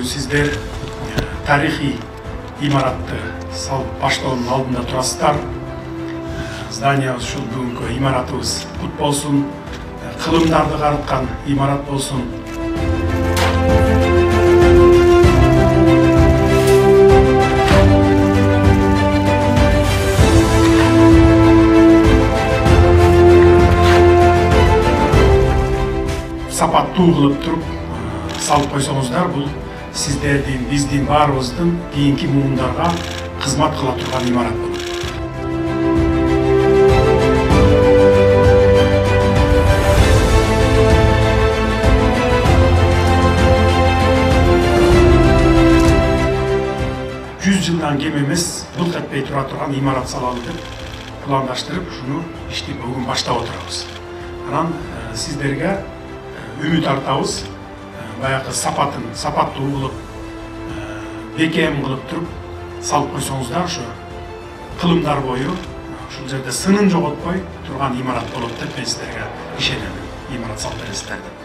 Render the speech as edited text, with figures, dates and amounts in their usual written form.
сиздер тарихи имаратты салып баштоонун алдында турасыздар. Зданиябыз ушул бүгүнкү имаратыбыз кут болсун, кылымдарды карыткан имарат болсун. Сапаттуу кылып туруп салып койсоңуздар, бул сиздердин, биздин баарыбыздын кийинки муундарга кызмат кыла турган имарат болот. Жылдан кем эмес былк этпей тура турган имарат салалы деп пландаштырып, ушуну ишти бүгүн баштап отурабыз. Анан сиздерге үмүт артабыз, баягы сапаттуу кылып, бекем кылып туруп салып койсоңуздар, ушу кылымдар бою ушул жерде сынын жоготпой турган имарат болот деп мен сиздерге ишенем. Имарат салып бересиздер деп.